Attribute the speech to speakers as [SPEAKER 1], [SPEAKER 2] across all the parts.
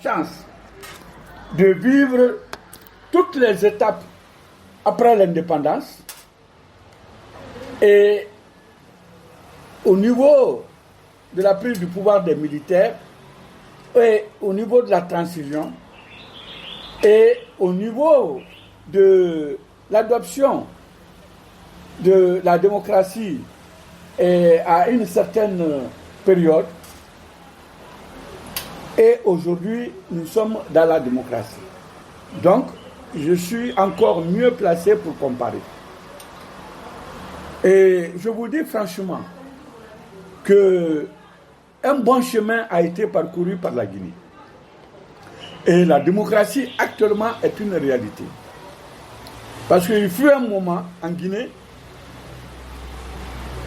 [SPEAKER 1] chance de vivre toutes les étapes après l'indépendance et au niveau de la prise du pouvoir des militaires et au niveau de la transition et au niveau de l'adoption de la démocratie et à une certaine période. Et aujourd'hui, nous sommes dans la démocratie. Donc, je suis encore mieux placé pour comparer. Et je vous dis franchement que un bon chemin a été parcouru par la Guinée. Et la démocratie actuellement est une réalité. Parce qu'il fut un moment en Guinée,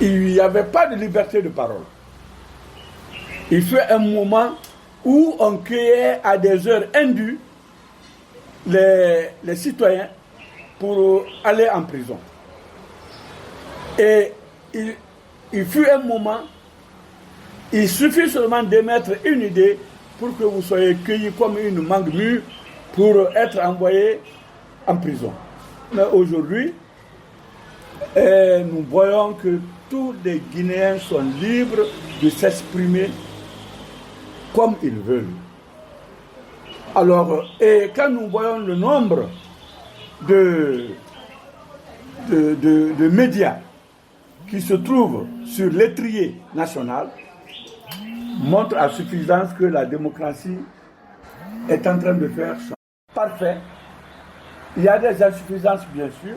[SPEAKER 1] il n'y avait pas de liberté de parole. Il fut un moment où on cueillait à des heures indues les citoyens pour aller en prison. Et il fut un moment, il suffit seulement d'émettre une idée pour que vous soyez cueillis comme une mangue mûre pour être envoyé en prison. Mais aujourd'hui, nous voyons que tous les Guinéens sont libres de s'exprimer comme ils veulent. Alors, et quand nous voyons le nombre de médias qui se trouvent sur l'étrier national, montre à suffisance que la démocratie est en train de faire son parfait. Il y a des insuffisances, bien sûr,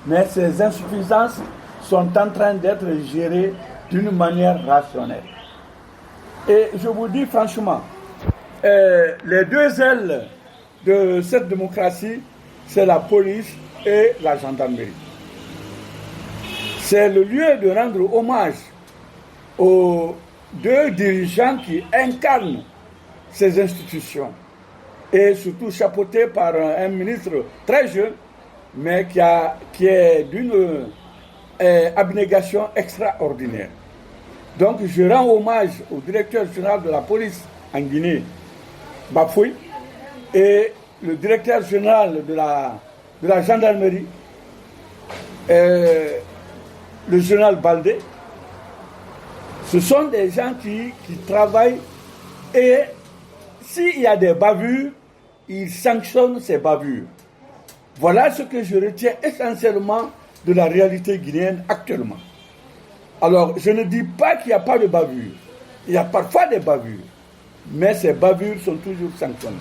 [SPEAKER 1] mais ces insuffisances sont en train d'être gérées d'une manière rationnelle. Et je vous dis franchement, les deux ailes de cette démocratie, c'est la police et la gendarmerie. C'est le lieu de rendre hommage aux deux dirigeants qui incarnent ces institutions et surtout chapeauté par un ministre très jeune, mais qui est d'une abnégation extraordinaire. Donc je rends hommage au directeur général de la police en Guinée, Bafouille, et le directeur général de la gendarmerie, le général Baldé. Ce sont des gens qui travaillent et s'il y a des bavures, ils sanctionnent ces bavures. Voilà ce que je retiens essentiellement de la réalité guinéenne actuellement. Alors, je ne dis pas qu'il n'y a pas de bavures. Il y a parfois des bavures, mais ces bavures sont toujours sanctionnées.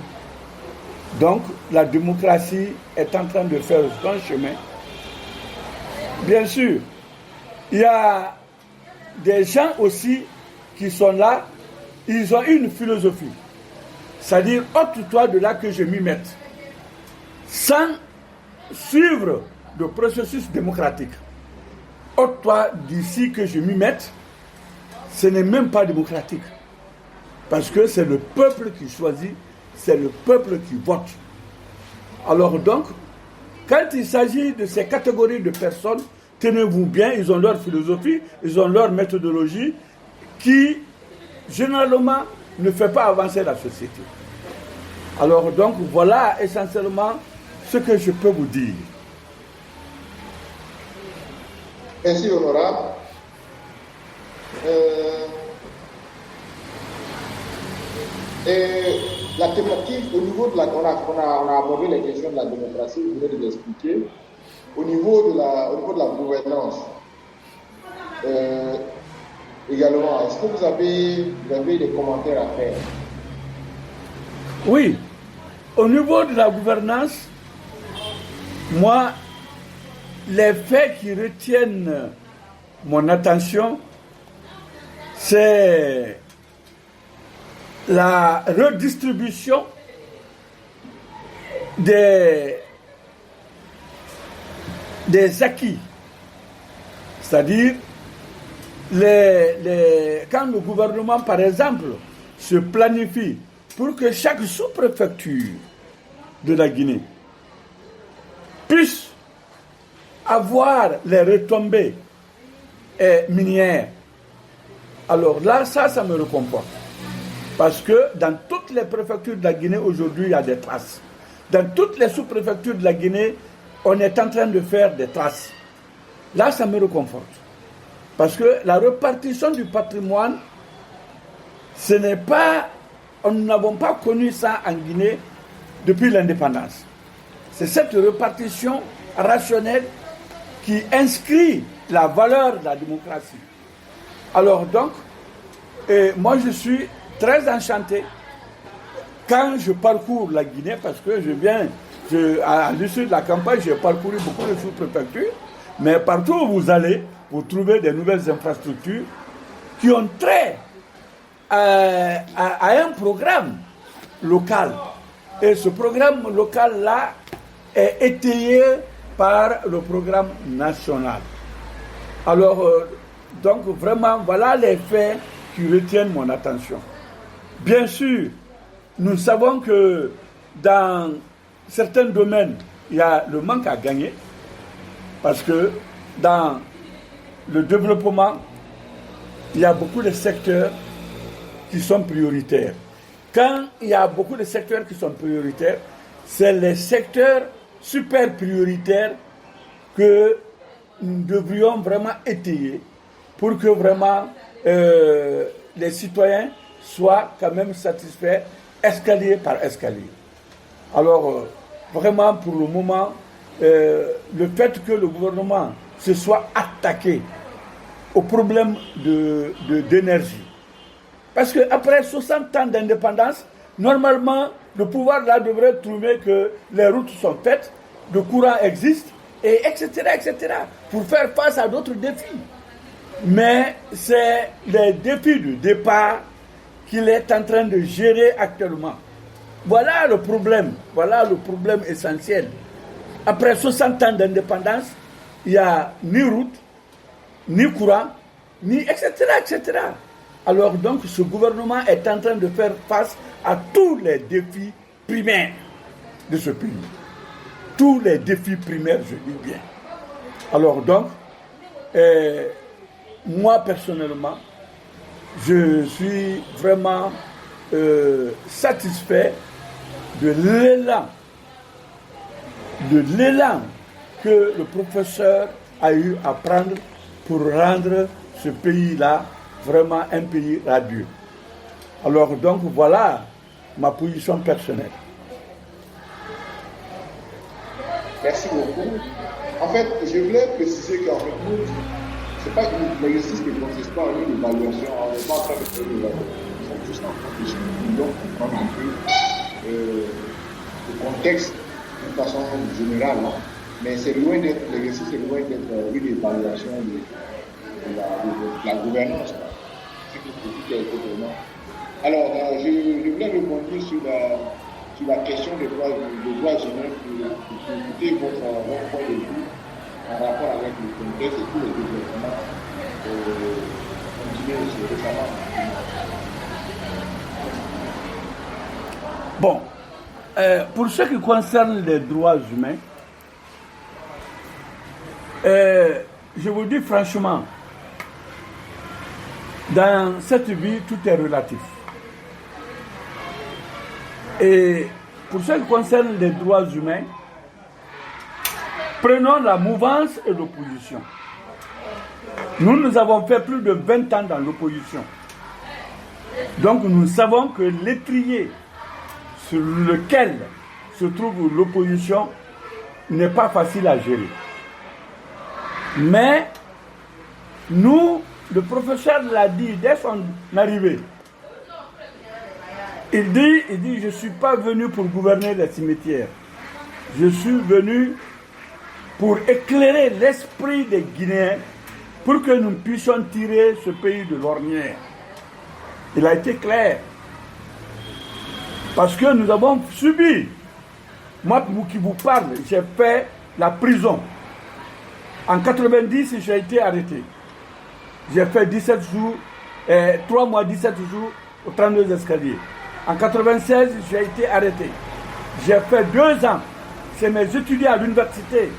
[SPEAKER 1] Donc, la démocratie est en train de faire son chemin. Bien sûr, il y a des gens aussi qui sont là, ils ont une philosophie. C'est-à-dire, ôte-toi de là que je m'y mette. Sans suivre le processus démocratique. Ôte-toi d'ici que je m'y mette, ce n'est même pas démocratique. Parce que c'est le peuple qui choisit, c'est le peuple qui vote. Alors donc, quand il s'agit de ces catégories de personnes, tenez-vous bien, ils ont leur philosophie, ils ont leur méthodologie qui, généralement, ne fait pas avancer la société. Alors donc, voilà essentiellement ce que je peux vous dire.
[SPEAKER 2] Merci, honorable. Et la thématique, au niveau de la... On a abordé les questions de la démocratie, vous venez de l'expliquer. Au niveau de la gouvernance, également, est-ce que vous avez des commentaires à faire?
[SPEAKER 1] Oui. Au niveau de la gouvernance, moi, les faits qui retiennent mon attention, c'est la redistribution des acquis. C'est-à-dire, quand le gouvernement, par exemple, se planifie pour que chaque sous-préfecture de la Guinée puisse avoir les retombées minières, alors là, ça me réconforte. Parce que dans toutes les préfectures de la Guinée, aujourd'hui, il y a des traces. Dans toutes les sous-préfectures de la Guinée, on est en train de faire des traces. Là, ça me réconforte. Parce que la répartition du patrimoine, ce n'est pas... Nous n'avons pas connu ça en Guinée depuis l'indépendance. C'est cette répartition rationnelle qui inscrit la valeur de la démocratie. Alors donc, moi je suis très enchanté quand je parcours la Guinée, parce que à l'issue de la campagne, j'ai parcouru beaucoup de sous-préfectures, mais partout où vous allez, vous trouvez des nouvelles infrastructures qui ont trait à un programme local. Et ce programme local-là est étayé par le programme national. Alors, donc vraiment, voilà les faits qui retiennent mon attention. Bien sûr, nous savons que dans certains domaines, il y a le manque à gagner, parce que dans le développement, il y a beaucoup de secteurs qui sont prioritaires. Quand il y a beaucoup de secteurs qui sont prioritaires, c'est les secteurs super prioritaires que nous devrions vraiment étayer pour que vraiment les citoyens soient quand même satisfaits escalier par escalier. Alors, vraiment, pour le moment, le fait que le gouvernement se soit attaqué au problème d'énergie, parce qu'après 60 ans d'indépendance, normalement, le pouvoir là devrait trouver que les routes sont faites, le courant existe, et etc., pour faire face à d'autres défis. Mais c'est les défis du départ qu'il est en train de gérer actuellement. Voilà le problème essentiel. Après 60 ans d'indépendance, il n'y a ni route, ni courant, ni etc., etc. Alors donc, ce gouvernement est en train de faire face à tous les défis primaires de ce pays. Tous les défis primaires, je dis bien. Alors donc, moi personnellement, je suis vraiment satisfait de l'élan que le professeur a eu à prendre pour rendre ce pays-là vraiment un pays radieux. Alors donc voilà ma position personnelle.
[SPEAKER 2] Merci beaucoup. En fait, je voulais préciser qu'en fait, nous, ce n'est pas l'exercice de consistant en une évaluation, on n'est pas en train de faire une évaluation, nous sommes juste en train de discuter, donc comprendre un peu le contexte d'une façon générale, hein. Mais c'est loin d'être, l'exercice est loin d'être une évaluation de la gouvernance. C'est quelque chose qui vraiment. Alors, je voulais répondre sur la question des droits humains pour écouter votre point de vue en rapport avec le contexte et tous les développements continués récemment.
[SPEAKER 1] Bon, pour ce qui concerne les droits humains, je vous dis franchement, dans cette vie, tout est relatif. Et pour ce qui concerne les droits humains, prenons la mouvance et l'opposition. Nous avons fait plus de 20 ans dans l'opposition. Donc nous savons que l'étrier sur lequel se trouve l'opposition n'est pas facile à gérer. Mais nous, le professeur l'a dit dès son arrivée. Il dit, je ne suis pas venu pour gouverner les cimetières. Je suis venu pour éclairer l'esprit des Guinéens pour que nous puissions tirer ce pays de l'ornière. Il a été clair. Parce que nous avons subi. Moi, qui vous parle, j'ai fait la prison. En 90, j'ai été arrêté. J'ai fait 17 jours, 3 mois, 17 jours au 32 escaliers. En 96, j'ai été arrêté. J'ai fait 2 ans. C'est mes étudiants à l'université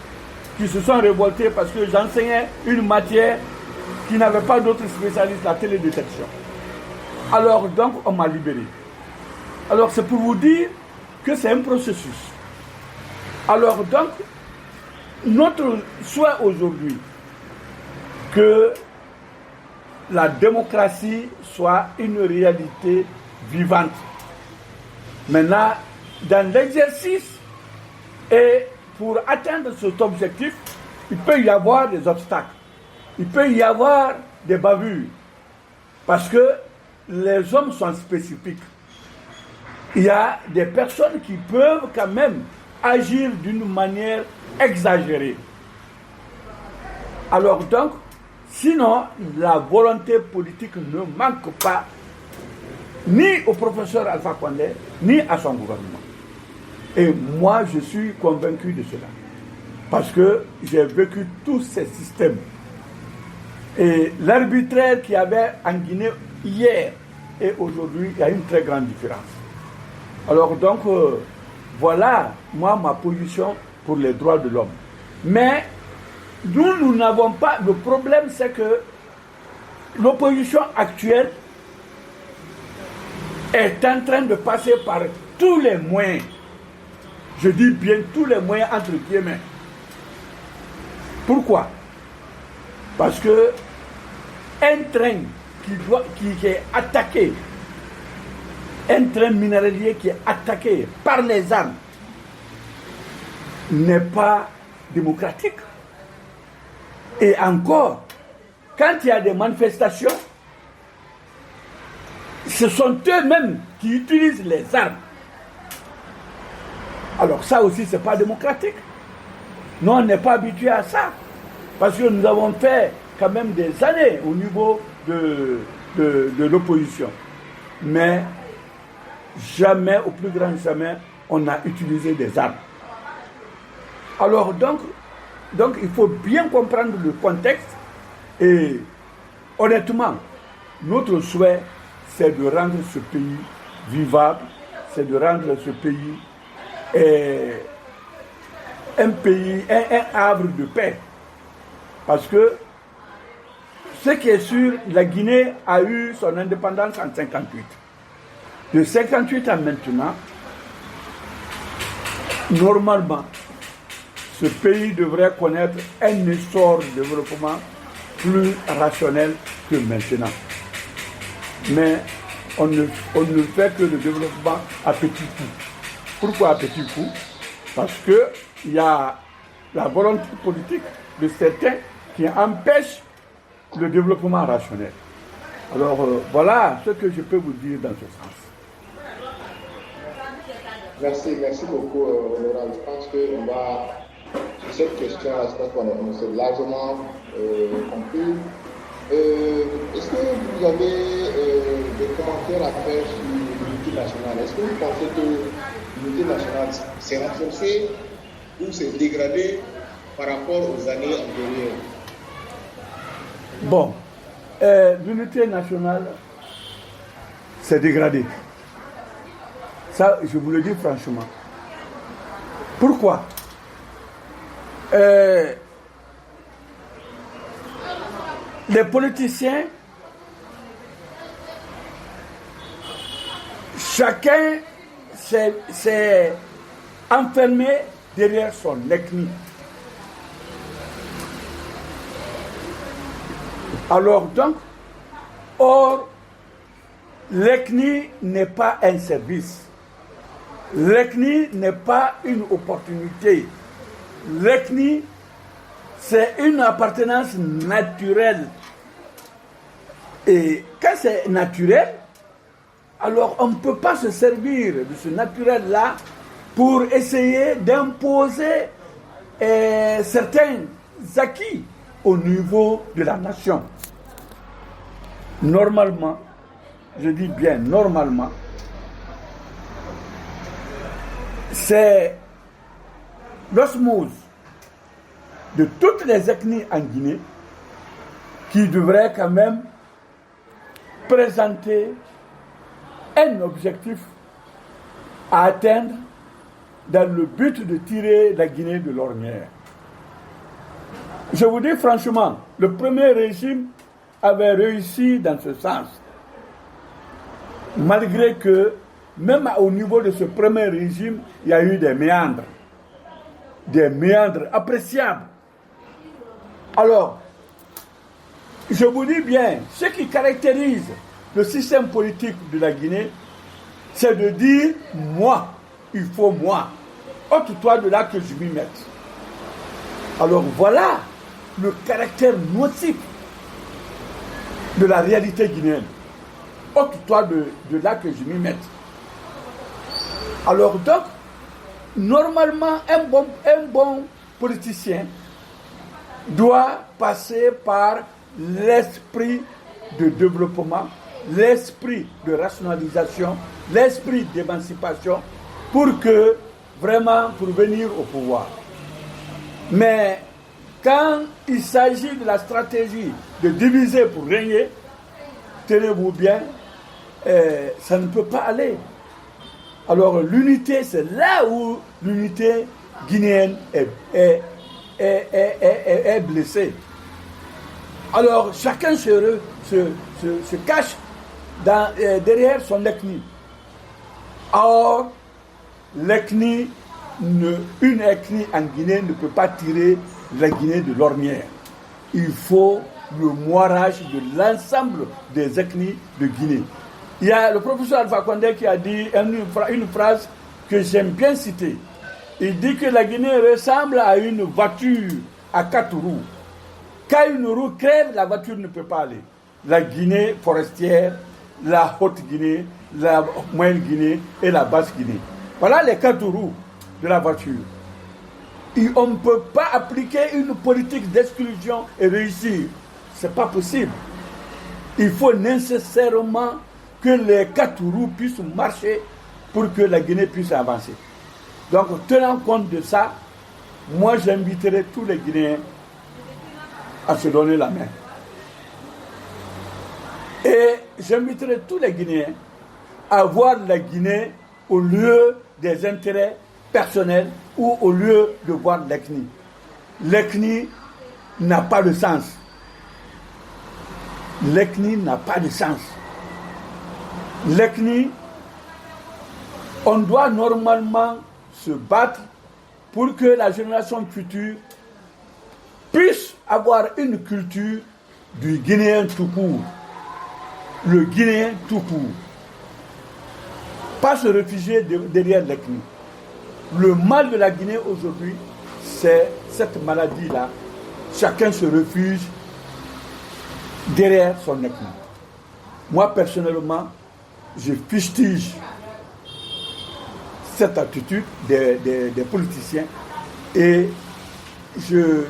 [SPEAKER 1] qui se sont révoltés parce que j'enseignais une matière qui n'avait pas d'autres spécialistes, la télédétection. Alors donc on m'a libéré. Alors c'est pour vous dire que c'est un processus. Alors donc, notre souhait aujourd'hui, que la démocratie soit une réalité vivante. Maintenant, dans l'exercice et pour atteindre cet objectif, il peut y avoir des obstacles, il peut y avoir des bavures, parce que les hommes sont spécifiques. Il y a des personnes qui peuvent quand même agir d'une manière exagérée. Alors donc, sinon, la volonté politique ne manque pas ni au professeur Alpha Condé, ni à son gouvernement. Et moi, je suis convaincu de cela. Parce que j'ai vécu tous ces systèmes. Et l'arbitraire qu'il y avait en Guinée hier et aujourd'hui, il y a une très grande différence. Alors donc, voilà, moi, ma position pour les droits de l'homme. Mais nous n'avons pas... Le problème, c'est que l'opposition actuelle est en train de passer par tous les moyens. Je dis bien tous les moyens entre guillemets. Pourquoi? Parce que un train qui est attaqué, un train minéralier qui est attaqué par les armes, n'est pas démocratique. Et encore, quand il y a des manifestations, ce sont eux-mêmes qui utilisent les armes. Alors ça aussi, ce n'est pas démocratique. Nous, on n'est pas habitués à ça. Parce que nous avons fait quand même des années au niveau de l'opposition. Mais jamais, au plus grand jamais, on a utilisé des armes. Alors donc il faut bien comprendre le contexte. Et honnêtement, notre souhait, c'est de rendre ce pays vivable, c'est de rendre ce pays un pays, un havre de paix. Parce que ce qui est sûr, la Guinée a eu son indépendance en 1958. De 1958 à maintenant, normalement, ce pays devrait connaître un essor de développement plus rationnel que maintenant. Mais on ne fait que le développement à petits coups. Pourquoi à petits coups? Parce qu'il y a la volonté politique de certains qui empêchent le développement rationnel. Alors voilà ce que je peux vous dire dans ce sens.
[SPEAKER 2] Merci beaucoup, Laurent. Je pense qu'on va, sur cette question, je pense qu'on s'est largement compris. Est-ce que vous avez des commentaires à faire sur l'unité nationale? Est-ce que vous pensez que l'unité nationale s'est renforcée ou s'est dégradée par rapport aux années antérieures?
[SPEAKER 1] Bon, l'unité nationale s'est dégradée. Ça, je vous le dis franchement. Pourquoi? Les politiciens, chacun s'est enfermé derrière son ethnie. Alors donc, l'ethnie n'est pas un service. L'ethnie n'est pas une opportunité. L'ethnie, c'est une appartenance naturelle. Et quand c'est naturel, alors on ne peut pas se servir de ce naturel-là pour essayer d'imposer certains acquis au niveau de la nation. Normalement, je dis bien normalement, c'est l'osmose de toutes les ethnies en Guinée qui devrait quand même présenter un objectif à atteindre dans le but de tirer la Guinée de l'ornière. Je vous dis franchement, le premier régime avait réussi dans ce sens. Malgré que, même au niveau de ce premier régime, il y a eu des méandres appréciables. Alors, je vous dis bien, ce qui caractérise le système politique de la Guinée, c'est de dire, moi, il faut moi. Ôte-toi de là que je m'y mette. Alors voilà le caractère nocif de la réalité guinéenne. Ôte-toi de là que je m'y mette. Alors donc, normalement, un bon politicien doit passer par l'esprit de développement, l'esprit de rationalisation, l'esprit d'émancipation pour venir au pouvoir. Mais quand il s'agit de la stratégie de diviser pour régner, tenez-vous bien, ça ne peut pas aller. Alors l'unité, c'est là où l'unité guinéenne est blessée. Alors chacun se cache derrière son ethnie. Or, une ethnie en Guinée ne peut pas tirer la Guinée de l'ornière. Il faut le moirage de l'ensemble des ethnies de Guinée. Il y a le professeur Alpha Condé qui a dit une phrase que j'aime bien citer. Il dit que la Guinée ressemble à une voiture à 4 roues. Quand une roue crève, la voiture ne peut pas aller. La Guinée forestière, la Haute-Guinée, la Moyenne-Guinée et la Basse-Guinée. Voilà les 4 roues de la voiture. Et on ne peut pas appliquer une politique d'exclusion et réussir. Ce n'est pas possible. Il faut nécessairement que les 4 roues puissent marcher pour que la Guinée puisse avancer. Donc, tenant compte de ça, moi j'inviterai tous les Guinéens à se donner la main. Et j'inviterai tous les Guinéens à voir la Guinée au lieu des intérêts personnels ou au lieu de voir l'ethnie. L'ethnie n'a pas de sens. L'ethnie n'a pas de sens. L'ethnie, on doit normalement se battre pour que la génération future puisse avoir une culture du Guinéen tout court. Le Guinéen tout court. Pas se réfugier derrière l'ethnie. Le mal de la Guinée aujourd'hui, c'est cette maladie-là. Chacun se refuge derrière son ethnie. Moi, personnellement, je fustige cette attitude des politiciens et je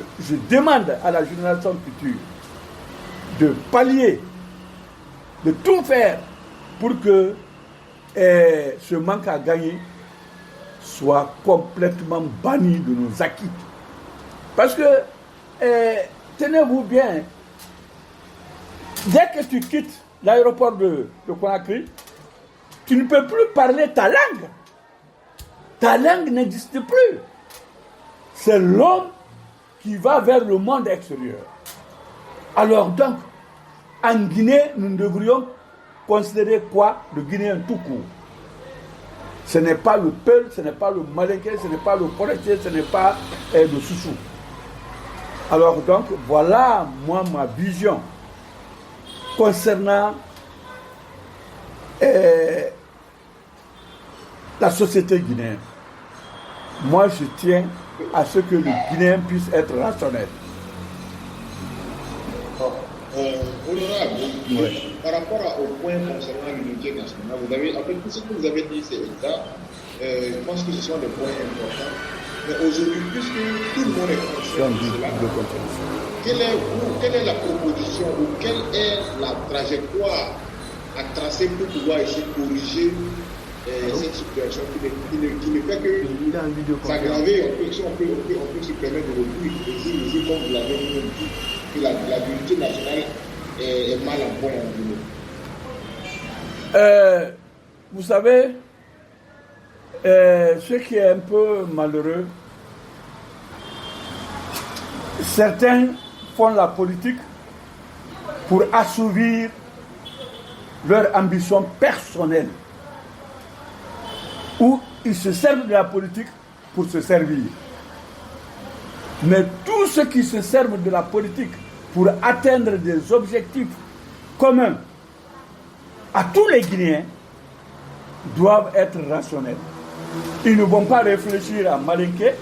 [SPEAKER 1] demande à la génération future de pallier, de tout faire pour que ce manque à gagner soit complètement banni de nos acquis. Parce que, tenez-vous bien, dès que tu quittes l'aéroport de Conakry, tu ne peux plus parler ta langue. Ta langue n'existe plus. C'est l'homme qui va vers le monde extérieur. Alors donc, en Guinée, nous devrions considérer quoi? Le Guinéen tout court. Ce n'est pas le Peul, ce n'est pas le Malinké, ce n'est pas le Forestier, ce n'est pas le Soussou. Alors donc, voilà moi ma vision concernant la société guinéenne. Moi, je tiens à ce que le Guinéen puisse être rationnel.
[SPEAKER 2] Honorable, oui. Par rapport au point concernant l'unité nationale, en fait, tout ce que vous avez dit, c'est exact. Je pense que ce sont des points importants. Mais aujourd'hui, puisque tout le monde est conscient de cela, quelle est la proposition ou quelle est la trajectoire à tracer pour pouvoir essayer de corriger cette situation qui ne fait que s'aggraver? Si on peut se permettre de revenir, comme vous l'avez dit, que la unité nationale est mal en point en Guinée.
[SPEAKER 1] Vous savez, ce qui est un peu malheureux, certains font la politique pour assouvir leur ambition personnelle, où ils se servent de la politique pour se servir. Mais tous ceux qui se servent de la politique pour atteindre des objectifs communs à tous les Guinéens doivent être rationnels. Ils ne vont pas réfléchir en malinqué,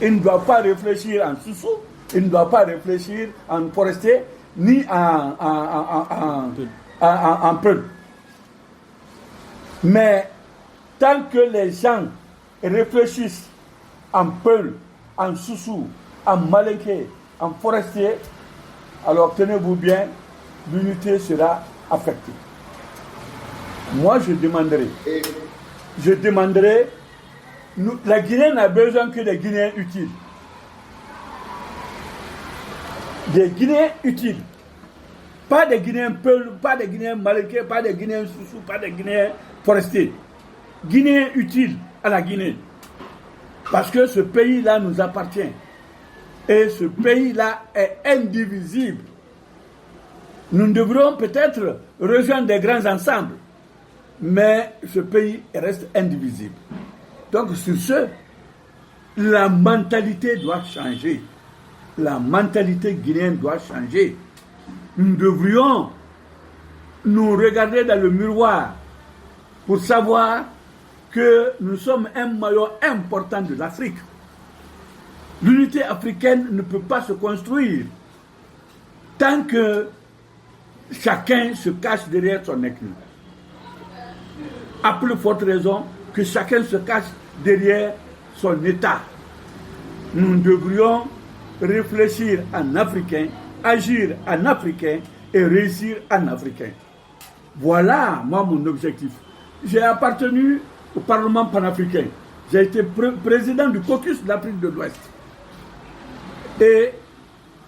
[SPEAKER 1] ils ne doivent pas réfléchir en sous-sous, ils ne doivent pas réfléchir en forestier, ni en peul. Mais tant que les gens réfléchissent en peul, en sous-sous, en malinqué, en forestier, alors tenez-vous bien, l'unité sera affectée. Moi, je demanderai, la Guinée n'a besoin que des Guinéens utiles. Des Guinéens utiles. Pas des Guinéens peuls, pas des Guinéens malinqués, pas des Guinéens sous-sous, pas des Guinéens forestiers. Guinéens utiles à la Guinée. Parce que ce pays-là nous appartient. Et ce pays-là est indivisible. Nous devrions peut-être rejoindre des grands ensembles. Mais ce pays reste indivisible. Donc sur ce, la mentalité doit changer. La mentalité guinéenne doit changer. Nous devrions nous regarder dans le miroir pour savoir que nous sommes un maillon important de l'Afrique. L'unité africaine ne peut pas se construire tant que chacun se cache derrière son ethnie. À plus forte raison que chacun se cache derrière son État. Nous devrions réfléchir en africain, agir en africain et réussir en africain. Voilà, moi, mon objectif. J'ai appartenu au Parlement panafricain. J'ai été président du caucus de l'Afrique de l'Ouest. Et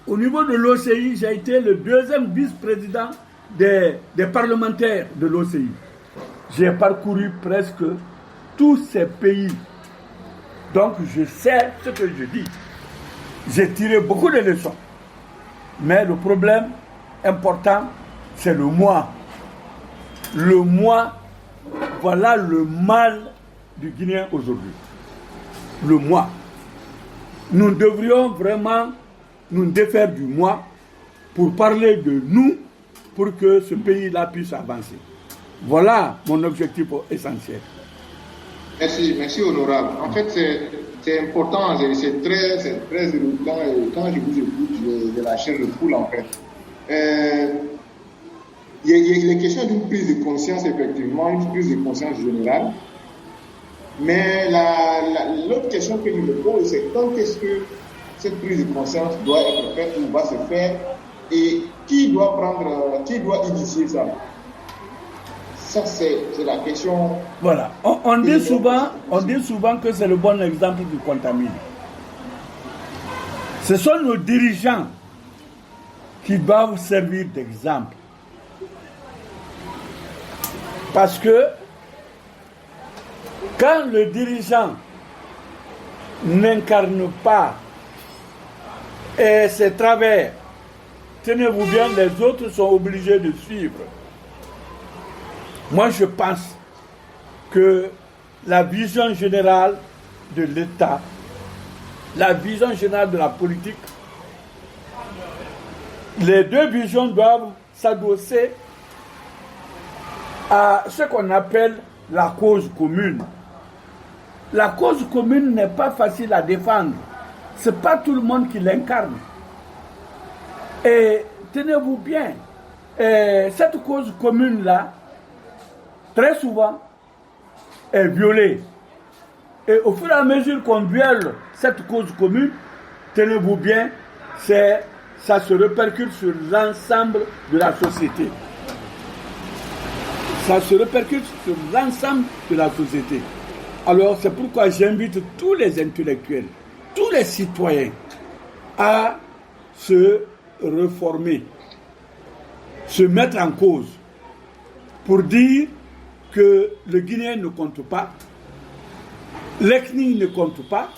[SPEAKER 1] au niveau de l'OCI, j'ai été le deuxième vice-président des parlementaires de l'OCI. J'ai parcouru presque tous ces pays. Donc je sais ce que je dis. J'ai tiré beaucoup de leçons. Mais le problème important, c'est le moi. Le moi, voilà le mal du Guinéen aujourd'hui. Le moi. Nous devrions vraiment nous défaire du moi pour parler de nous, pour que ce pays-là puisse avancer. Voilà mon objectif essentiel.
[SPEAKER 2] Merci honorable. En fait, c'est important, c'est très éloquent et quand je vous écoute, j'ai la chair de poule en fait. Il est question d'une prise de conscience, effectivement, une prise de conscience générale. Mais l'autre question que je me pose, c'est quand est-ce que cette prise de conscience doit être faite ou va se faire et qui doit initier ça? Ça, c'est la question.
[SPEAKER 1] Voilà. On dit souvent que c'est le bon exemple qui contamine. Ce sont nos dirigeants qui doivent servir d'exemple. Parce que quand le dirigeant n'incarne pas ses travers, tenez-vous bien, les autres sont obligés de suivre. Moi, je pense que la vision générale de l'État, la vision générale de la politique, les deux visions doivent s'adosser à ce qu'on appelle la cause commune. La cause commune n'est pas facile à défendre. Ce n'est pas tout le monde qui l'incarne. Et tenez-vous bien, cette cause commune-là, très souvent, est violée. Et au fur et à mesure qu'on viole cette cause commune, tenez-vous bien, ça se répercute sur l'ensemble de la société. Ça se répercute sur l'ensemble de la société. Alors, c'est pourquoi j'invite tous les intellectuels, tous les citoyens à se reformer, se mettre en cause pour dire que le Guinéen ne compte pas, l'ethnie ne compte pas.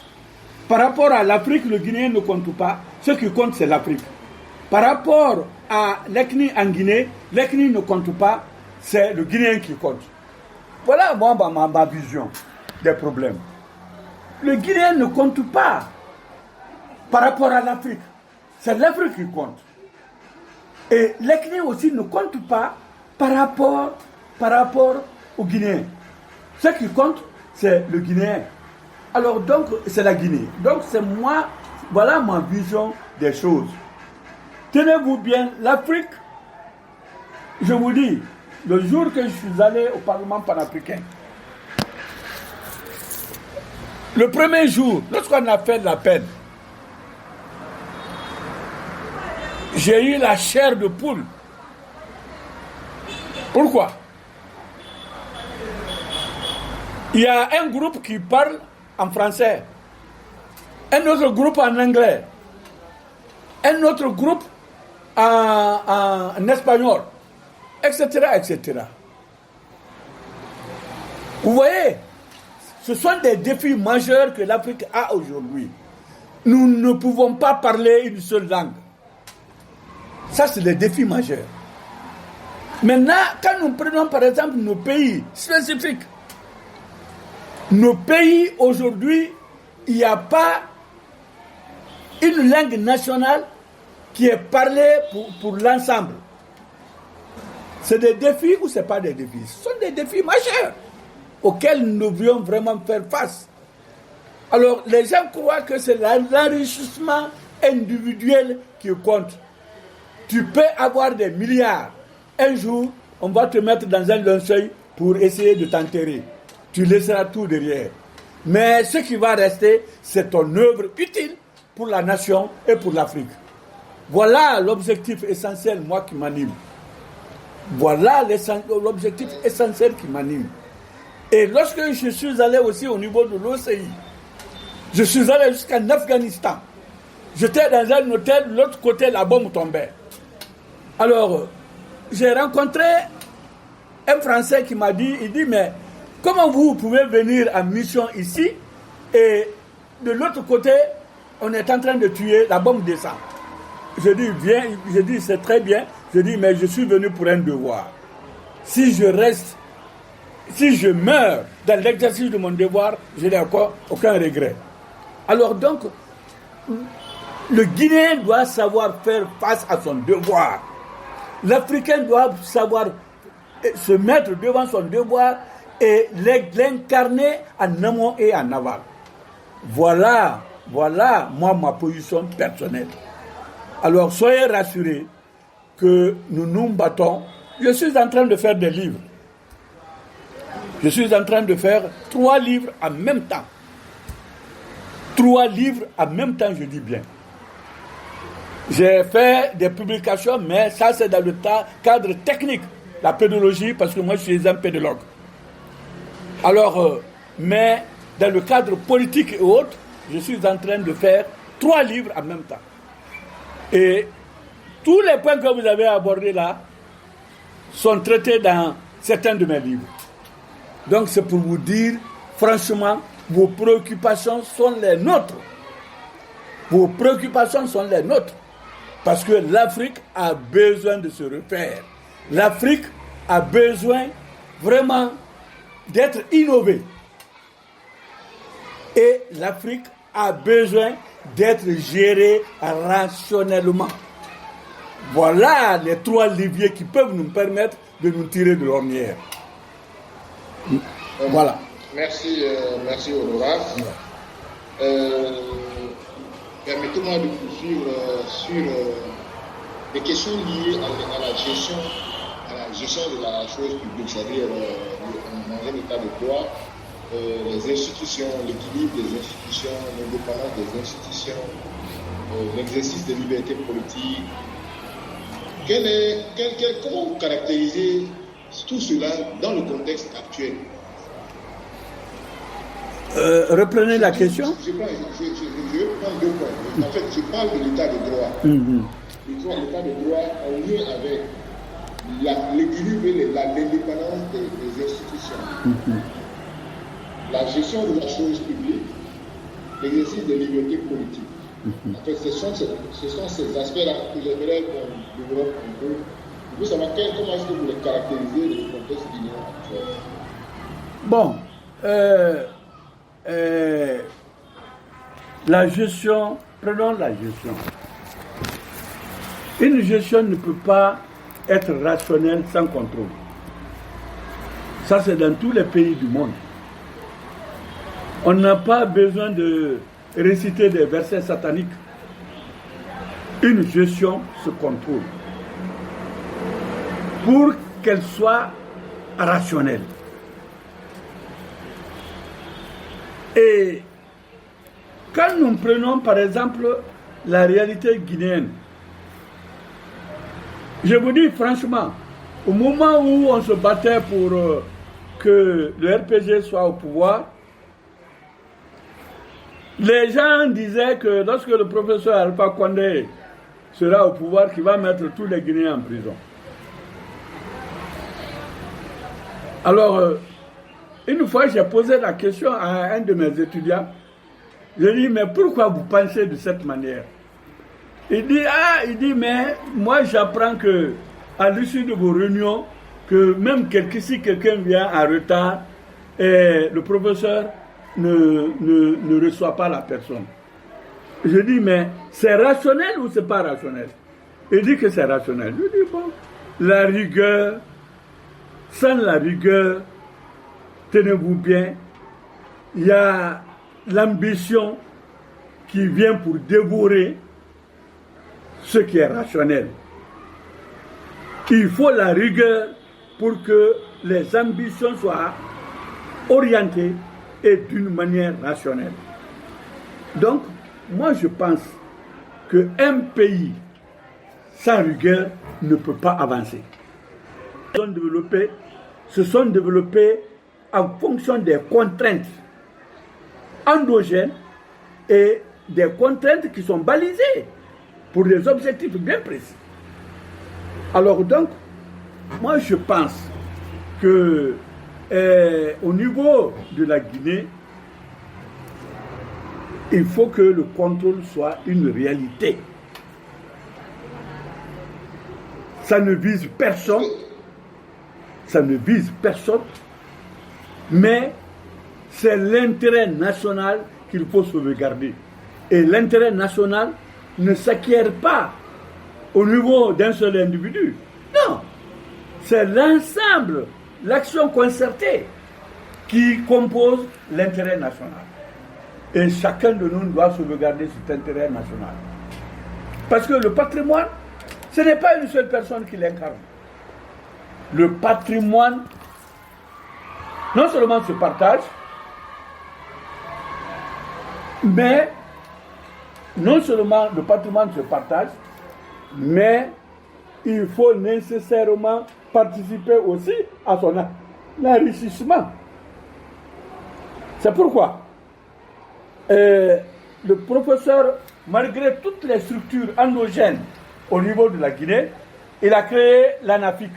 [SPEAKER 1] Par rapport à l'Afrique, le Guinéen ne compte pas. Ce qui compte, c'est l'Afrique. Par rapport à l'ethnie en Guinée, l'ethnie ne compte pas. c'est le Guinéen qui compte. Voilà moi ma vision des problèmes. Le Guinéen ne compte pas par rapport à l'Afrique. C'est l'Afrique qui compte. Et les Guinéens aussi ne comptent pas par rapport aux Guinéens. Ce qui compte, c'est le Guinéen. Alors donc, c'est la Guinée. Donc c'est moi, voilà ma vision des choses. Tenez-vous bien, l'Afrique, je vous dis, le jour que je suis allé au Parlement panafricain, le premier jour, lorsqu'on a fait la peine, j'ai eu la chair de poule. Pourquoi? Il y a un groupe qui parle en français, un autre groupe en anglais, un autre groupe en espagnol, etc., etc. Vous voyez, ce sont des défis majeurs que l'Afrique a aujourd'hui. Nous ne pouvons pas parler une seule langue. Ça, c'est des défis majeurs. Maintenant, quand nous prenons par exemple nos pays spécifiques, nos pays aujourd'hui, il n'y a pas une langue nationale qui est parlée pour l'ensemble. C'est des défis ou ce n'est pas des défis? Ce sont des défis majeurs auxquels nous devrions vraiment faire face. Alors, les gens croient que c'est l'enrichissement individuel qui compte. Tu peux avoir des milliards. Un jour, on va te mettre dans un linceul pour essayer de t'enterrer. Tu laisseras tout derrière. Mais ce qui va rester, c'est ton œuvre utile pour la nation et pour l'Afrique. Voilà l'objectif essentiel, moi, qui m'anime. Voilà l'objectif essentiel qui m'anime. Et lorsque je suis allé aussi au niveau de l'OCI, je suis allé jusqu'en Afghanistan. J'étais dans un hôtel, de l'autre côté, la bombe tombait. Alors, j'ai rencontré un Français qui m'a dit, il dit, mais comment vous pouvez venir en mission ici et de l'autre côté, on est en train de tuer, la bombe descend. Je dis, viens, je dis, c'est très bien. Je dis, mais je suis venu pour un devoir. Si je reste, si je meurs dans l'exercice de mon devoir, je n'ai encore aucun regret. Alors donc, le Guinéen doit savoir faire face à son devoir. L'Africain doit savoir se mettre devant son devoir et l'incarner en amont et en aval. Voilà, moi, ma position personnelle. Alors, soyez rassurés que nous nous battons. Je suis en train de faire des livres. Je suis en train de faire 3 livres en même temps. 3 livres en même temps, je dis bien. J'ai fait des publications, mais ça c'est dans le cadre technique, la pédologie, parce que moi je suis un pédologue. Alors, mais dans le cadre politique et autres, je suis en train de faire 3 livres en même temps. Et tous les points que vous avez abordés là sont traités dans certains de mes livres. Donc c'est pour vous dire, franchement, vos préoccupations sont les nôtres. Vos préoccupations sont les nôtres. Parce que l'Afrique a besoin de se refaire. L'Afrique a besoin vraiment d'être innovée. Et l'Afrique a besoin d'être gérée rationnellement. Voilà les 3 leviers qui peuvent nous permettre de nous tirer de l'ornière. Voilà.
[SPEAKER 2] Merci Honorat. Permettez-moi de poursuivre sur des questions liées à la gestion de la chose publique, c'est-à-dire dans un état de droit, les institutions, l'équilibre des institutions, l'indépendance des institutions, l'exercice des libertés politiques. Comment vous caractérisez tout cela dans le contexte actuel?
[SPEAKER 1] Reprenez la question.
[SPEAKER 2] Je vais prendre 2 points. En fait, je parle de l'état de droit. L'état de droit en lien avec l'équilibre et l'indépendance des institutions. La gestion de la chose publique, l'exercice des libertés politiques. En fait, ce sont ces aspects-là que j'aimerais qu'on développe un peu Je veux savoir comment est-ce que vous les caractérisez dans le contexte guinéen actuel.
[SPEAKER 1] Bon, la gestion, prenons la gestion. Une gestion ne peut pas être rationnelle sans contrôle. Ça, c'est dans tous les pays du monde. On n'a pas besoin de réciter des versets sataniques. Une gestion se contrôle pour qu'elle soit rationnelle. Et quand nous prenons par exemple la réalité guinéenne, je vous dis franchement, au moment où on se battait pour que le RPG soit au pouvoir, les gens disaient que lorsque le professeur Alpha Condé sera au pouvoir, qu'il va mettre tous les Guinéens en prison. Alors, une fois, j'ai posé la question à un de mes étudiants. Je lui ai dit, mais pourquoi vous pensez de cette manière? Il dit, mais moi j'apprends que à l'issue de vos réunions, que même si quelqu'un vient en retard, le professeur ne reçoit pas la personne. Je dis, mais c'est rationnel ou c'est pas rationnel? Il dit que c'est rationnel. Je dis, bon, la rigueur, sans la rigueur, tenez-vous bien, il y a l'ambition qui vient pour dévorer ce qui est rationnel. Il faut la rigueur pour que les ambitions soient orientées et d'une manière rationnelle. Donc, moi je pense qu'un pays sans rigueur ne peut pas avancer. Se sont développés en fonction des contraintes endogènes et des contraintes qui sont balisées pour des objectifs bien précis. Alors donc, moi je pense que au niveau de la Guinée, il faut que le contrôle soit une réalité. Ça ne vise personne, mais c'est l'intérêt national qu'il faut sauvegarder. Et l'intérêt national ne s'acquiert pas au niveau d'un seul individu. Non, c'est l'ensemble, l'action concertée qui compose l'intérêt national. Et chacun de nous doit sauvegarder cet intérêt national. Parce que le patrimoine, ce n'est pas une seule personne qui l'incarne. Le patrimoine, non seulement se partage, mais non seulement le patrimoine se partage, mais il faut nécessairement participer aussi à son enrichissement. C'est pourquoi le professeur, malgré toutes les structures endogènes au niveau de la Guinée, il a créé l'ANAFIC,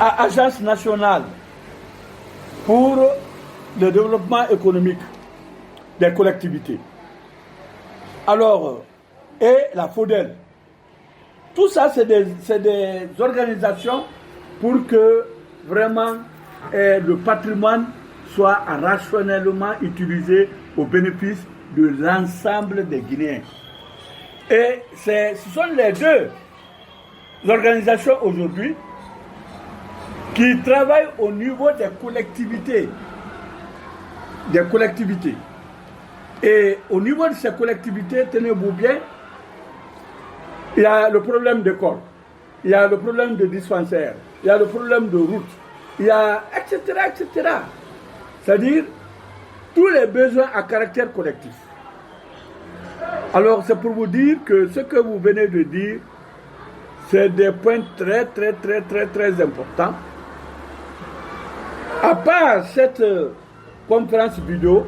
[SPEAKER 1] Agence nationale pour le développement économique des collectivités. Alors, et la FODEL. Tout ça, c'est des organisations pour que vraiment le patrimoine soit rationnellement utilisé au bénéfice de l'ensemble des Guinéens. Et ce sont les deux organisations aujourd'hui qui travaillent au niveau des collectivités. Et au niveau de ces collectivités, tenez-vous bien, il y a le problème d'école, il y a le problème de dispensaires, il y a le problème de route, il y a etc. C'est-à-dire tous les besoins à caractère collectif. Alors c'est pour vous dire que ce que vous venez de dire, c'est des points très importants. À part cette conférence vidéo,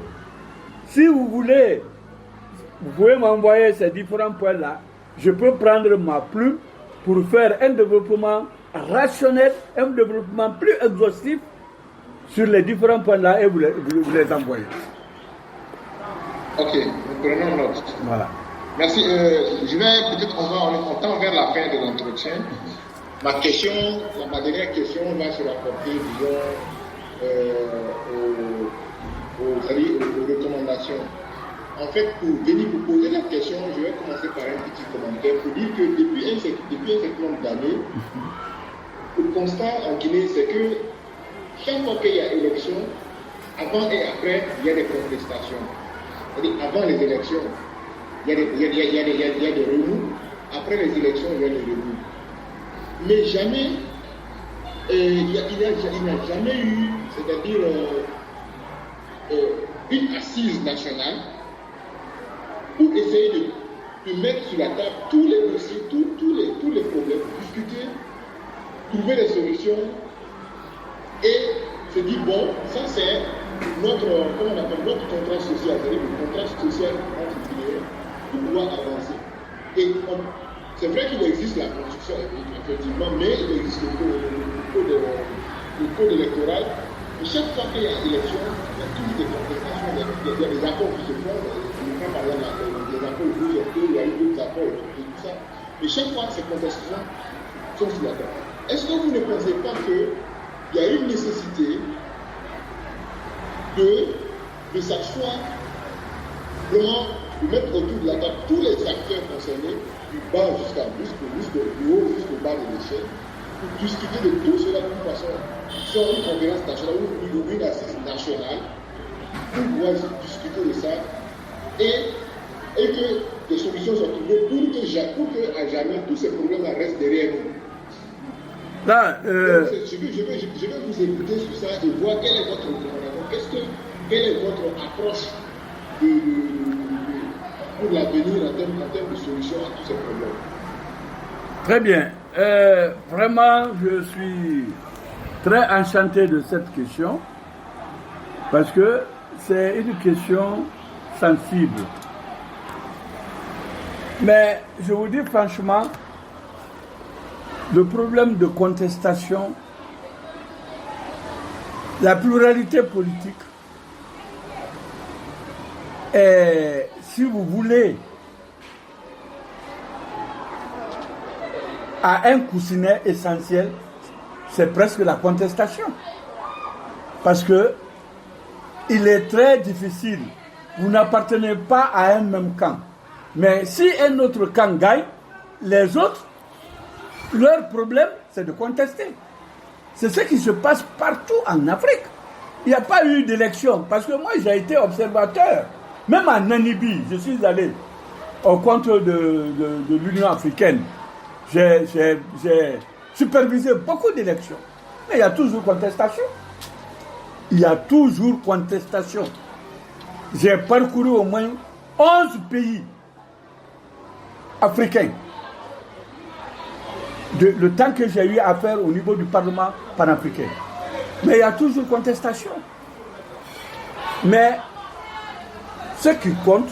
[SPEAKER 1] si vous voulez, vous pouvez m'envoyer ces différents points-là. Je peux prendre ma plume pour faire un développement rationnel, un développement plus exhaustif sur les différents points-là et vous les envoyez.
[SPEAKER 2] Ok, nous prenons note.
[SPEAKER 1] Voilà.
[SPEAKER 2] Merci. Je vais peut-être, on tend vers la fin de l'entretien. Ma dernière question va se rapporter, disons, aux recommandations. En fait, pour venir vous poser la question, je vais commencer par un petit commentaire pour dire que depuis un certain nombre d'années, le constat en Guinée, c'est que chaque fois qu'il y a élection, avant et après, il y a des contestations. C'est-à-dire, avant les élections, il y a des remous. Après les élections, il y a des remous. Mais jamais, il n'y a jamais eu, c'est-à-dire une assise nationale pour essayer de mettre sur la table tous les dossiers, tous les problèmes, discuter, trouver des solutions et se dire, bon, ça c'est notre contrat social, c'est-à-dire le contrat social entre Guinéens pour pouvoir avancer. Et c'est vrai qu'il existe la constitution, effectivement, mais il existe le code électoral. Et chaque fois qu'il y a élection, il y a toujours des contestations, il y a des accords qui se font. Par exemple, les accords de il y a eu d'autres accords et tout ça. Et chaque fois, ces contestations sont sur la table. Est-ce que vous ne pensez pas qu'il y a une nécessité de s'asseoir, vraiment, de mettre autour de la table tous les acteurs concernés, du bas jusqu'au haut, jusqu'au bas de l'échelle, pour discuter de tout cela d'une façon, sur une conférence nationale ou une assise nationale, pour pouvoir discuter de ça et que des solutions soient trouvées pour que à jamais tous ces problèmes restent derrière nous.
[SPEAKER 1] Là,
[SPEAKER 2] je vais vous écouter sur ça et voir quelle est votre recommandation, quelle est votre approche pour l'avenir en termes de solutions à tous ces problèmes.
[SPEAKER 1] Très bien. Vraiment, je suis très enchanté de cette question parce que c'est une question sensible. Mais je vous dis franchement, le problème de contestation, la pluralité politique est, si vous voulez, à un coussinet essentiel, c'est presque la contestation. Parce que il est très difficile. Vous n'appartenez pas à un même camp. Mais si un autre camp gagne, les autres, leur problème, c'est de contester. C'est ce qui se passe partout en Afrique. Il n'y a pas eu d'élection. Parce que moi, j'ai été observateur. Même en Namibie, je suis allé au compte de l'Union africaine. J'ai supervisé beaucoup d'élections. Mais il y a toujours contestation. Il y a toujours contestation. J'ai parcouru au moins 11 pays africains. Le temps que j'ai eu à faire au niveau du Parlement panafricain. Mais il y a toujours contestation. Mais ce qui compte,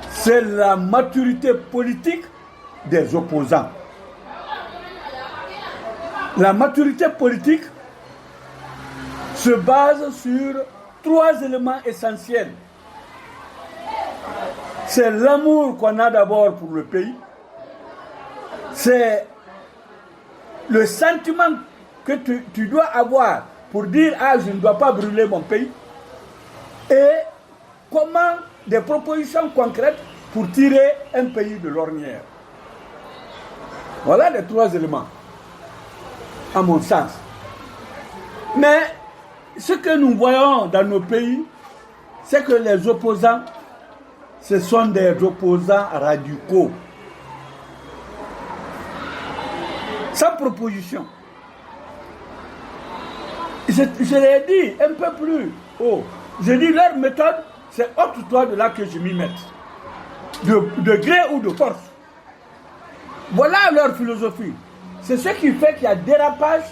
[SPEAKER 1] c'est la maturité politique des opposants. La maturité politique se base sur 3 éléments essentiels. C'est l'amour qu'on a d'abord pour le pays. C'est le sentiment que tu dois avoir pour dire « Ah, je ne dois pas brûler mon pays ». Et comment des propositions concrètes pour tirer un pays de l'ornière. Voilà les 3 éléments, à mon sens. Mais ce que nous voyons dans nos pays, c'est que les opposants, ce sont des opposants radicaux. Sans proposition. Je l'ai dit un peu plus haut. Je dis leur méthode, c'est ôte-toi de là que je m'y mette. De gré ou de force. Voilà leur philosophie. C'est ce qui fait qu'il y a dérapage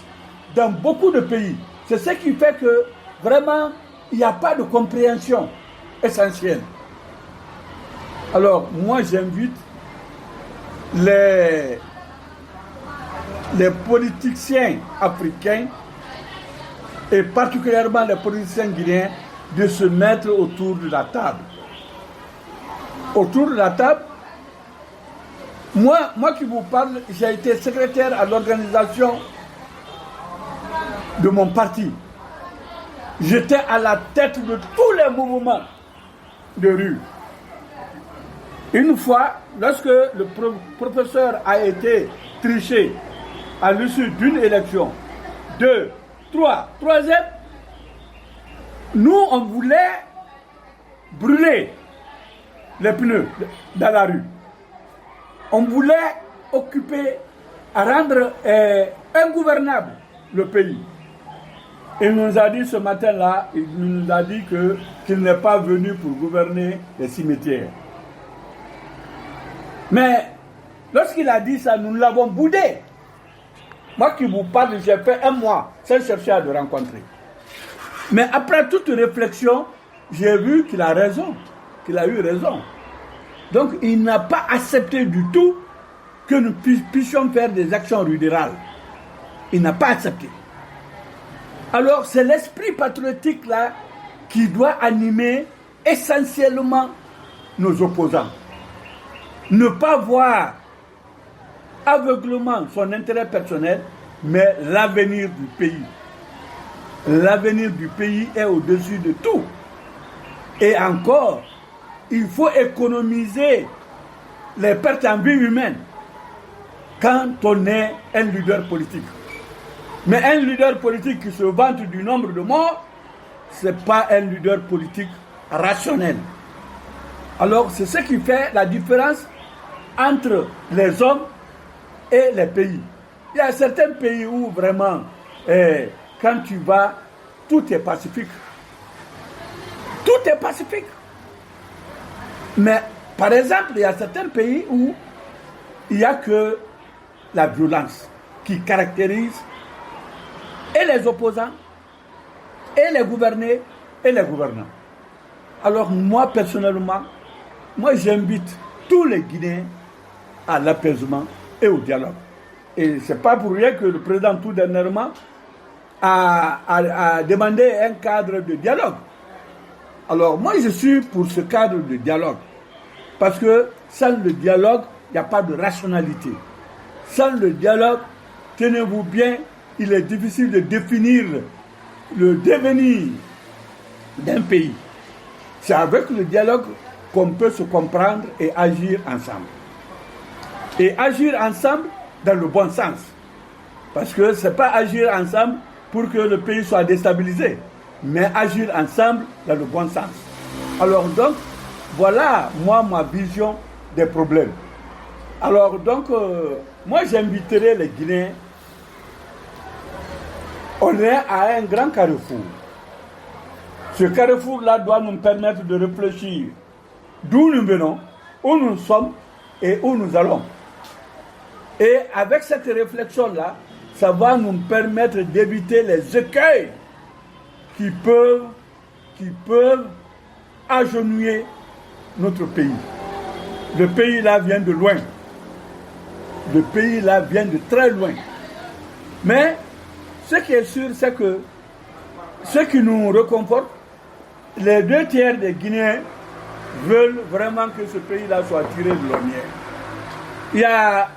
[SPEAKER 1] dans beaucoup de pays. C'est ce qui fait que vraiment, il n'y a pas de compréhension essentielle. Alors, moi, j'invite les politiciens africains et particulièrement les politiciens guinéens de se mettre autour de la table autour de la table. Moi qui vous parle, j'ai été secrétaire à l'organisation de mon parti. J'étais à la tête de tous les mouvements de rue. Une fois, lorsque le professeur a été triché à l'issue d'une élection, 2, 3, troisième, nous on voulait brûler les pneus dans la rue. On voulait occuper, rendre ingouvernable le pays. Il nous a dit ce matin-là, il nous a dit qu'il n'est pas venu pour gouverner les cimetières. Mais lorsqu'il a dit ça, nous l'avons boudé. Moi qui vous parle, j'ai fait 1 mois sans chercher à le rencontrer. Mais après toute réflexion, j'ai vu qu'il a raison, qu'il a eu raison. Donc il n'a pas accepté du tout que nous puissions faire des actions rurales. Il n'a pas accepté. Alors c'est l'esprit patriotique là qui doit animer essentiellement nos opposants. Ne pas voir aveuglement son intérêt personnel, mais l'avenir du pays. L'avenir du pays est au-dessus de tout. Et encore, il faut économiser les pertes en vie humaine quand on est un leader politique. Mais un leader politique qui se vante du nombre de morts, ce n'est pas un leader politique rationnel. Alors c'est ce qui fait la différence entre les hommes et les pays. Il y a certains pays où vraiment, quand tu vas, tout est pacifique. Tout est pacifique. Mais par exemple, il y a certains pays où il n'y a que la violence qui caractérise et les opposants, et les gouvernés, et les gouvernants. Alors moi, personnellement, j'invite tous les Guinéens à l'apaisement et au dialogue. Et ce n'est pas pour rien que le président tout dernièrement a demandé un cadre de dialogue. Alors moi, je suis pour ce cadre de dialogue. Parce que sans le dialogue, il n'y a pas de rationalité. Sans le dialogue, tenez-vous bien, il est difficile de définir le devenir d'un pays. C'est avec le dialogue qu'on peut se comprendre et agir ensemble. Et agir ensemble dans le bon sens. Parce que ce n'est pas agir ensemble pour que le pays soit déstabilisé, mais agir ensemble dans le bon sens. Alors donc, voilà ma vision des problèmes. Alors donc, moi j'inviterai les Guinéens. On est à un grand carrefour. Ce carrefour-là doit nous permettre de réfléchir d'où nous venons, où nous sommes et où nous allons. Et avec cette réflexion-là, ça va nous permettre d'éviter les écueils qui peuvent agenouiller notre pays. Le pays-là vient de loin. Le pays-là vient de très loin. Mais ce qui est sûr, c'est que ce qui nous réconforte, les 2 tiers des Guinéens veulent vraiment que ce pays-là soit tiré de l'ornière. Il y a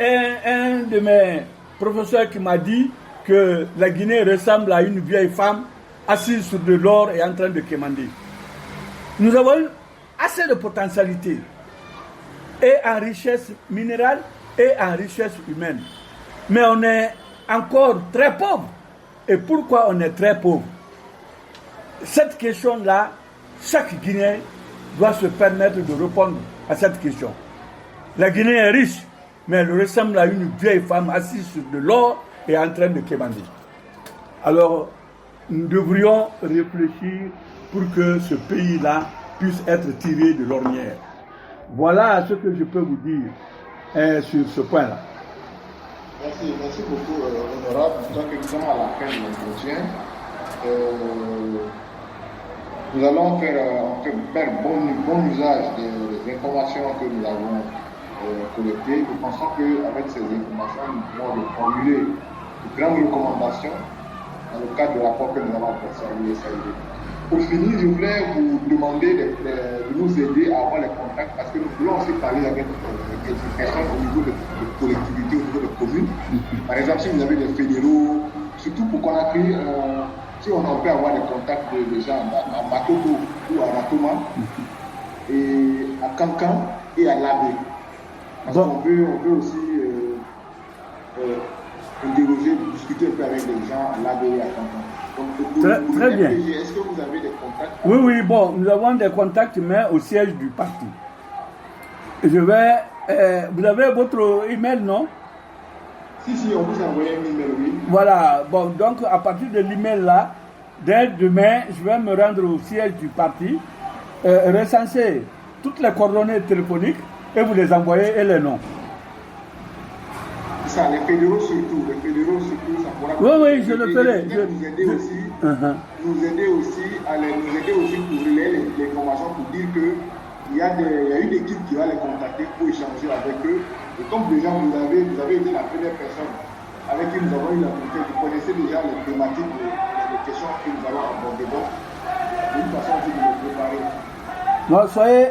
[SPEAKER 1] un de mes professeurs qui m'a dit que la Guinée ressemble à une vieille femme assise sur de l'or et en train de quémander. Nous avons assez de potentialité, et en richesse minérale et en richesse humaine. Mais on est encore très pauvre. Et pourquoi on est très pauvre? Cette question-là, chaque Guinéen doit se permettre de répondre à cette question. La Guinée est riche, mais elle ressemble à une vieille femme assise sur de l'or et en train de quémander. Alors, nous devrions réfléchir pour que ce pays-là puisse être tiré de l'ornière. Voilà ce que je peux vous dire sur ce point-là.
[SPEAKER 2] Merci beaucoup, honorable. Donc, nous sommes à la fin de l'entretien. Nous allons faire bon usage des informations que nous avons collectées. Nous pensons qu'avec ces informations, nous pouvons formuler de grandes recommandations dans le cadre du rapport que nous avons adressé à l'USAID. Pour finir, je voulais vous demander de nous aider à avoir les contacts parce que nous voulons aussi parler avec quelques personnes au niveau de collectivités, au niveau de communes. Par exemple, si vous avez des fédéraux, surtout pour Conakry, si on peut avoir des contacts de gens à Matoto ou à Matoma, et à Cancan et à Labé. Parce qu'on veut aussi interroger, discuter un peu avec des gens à Labé et à Cancan. Donc,
[SPEAKER 1] très bien.
[SPEAKER 2] Est-ce que vous avez des contacts?
[SPEAKER 1] Oui, bon, nous avons des contacts, mais au siège du parti. Je vais. Vous avez votre email, non?
[SPEAKER 2] Si, on vous a envoyé un email, oui.
[SPEAKER 1] Voilà, bon, donc à partir de l'email là, dès demain, je vais me rendre au siège du parti, recenser toutes les coordonnées téléphoniques et vous les envoyer et les noms.
[SPEAKER 2] Ça, les fédéraux surtout, ça pourra
[SPEAKER 1] oui, je le ferai.
[SPEAKER 2] Nous aider aussi pour relayer les informations pour dire que il y a une équipe qui va les contacter pour échanger avec eux. Et comme déjà vous avez été la première personne avec qui nous avons eu la contact, vous connaissez déjà les thématiques, les questions que nous allons aborder. Donc, d'une façon aussi de les préparer.
[SPEAKER 1] Non,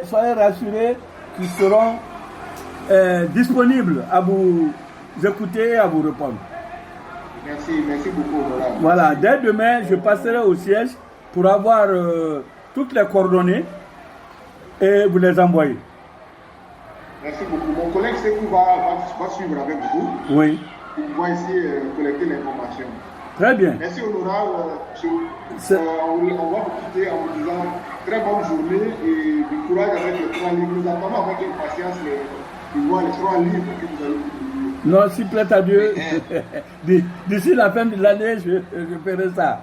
[SPEAKER 1] soyez rassurés qu'ils seront disponibles à vous écouter et à vous répondre.
[SPEAKER 2] Merci beaucoup, honorable.
[SPEAKER 1] Voilà, dès demain, je passerai au siège pour avoir toutes les coordonnées et vous les envoyer.
[SPEAKER 2] Merci beaucoup. Mon collègue Sekou va suivre avec vous.
[SPEAKER 1] Oui.
[SPEAKER 2] Pour pouvoir essayer de collecter l'information.
[SPEAKER 1] Très bien.
[SPEAKER 2] Merci, honorable. On va vous quitter en vous disant très bonne journée et du courage avec les 3 livres. Nous attendons avec impatience de voir les 3 livres que vous avez publiés.
[SPEAKER 1] Non, s'il plaît à Dieu, d'ici la fin de l'année, je ferai ça.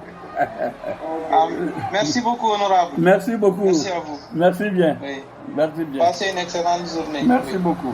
[SPEAKER 3] Merci beaucoup, honorable.
[SPEAKER 1] Merci beaucoup.
[SPEAKER 3] Merci à vous.
[SPEAKER 1] Merci bien.
[SPEAKER 3] Oui.
[SPEAKER 1] Merci bien.
[SPEAKER 3] Passez une excellente journée.
[SPEAKER 1] Merci
[SPEAKER 3] oui.
[SPEAKER 1] beaucoup.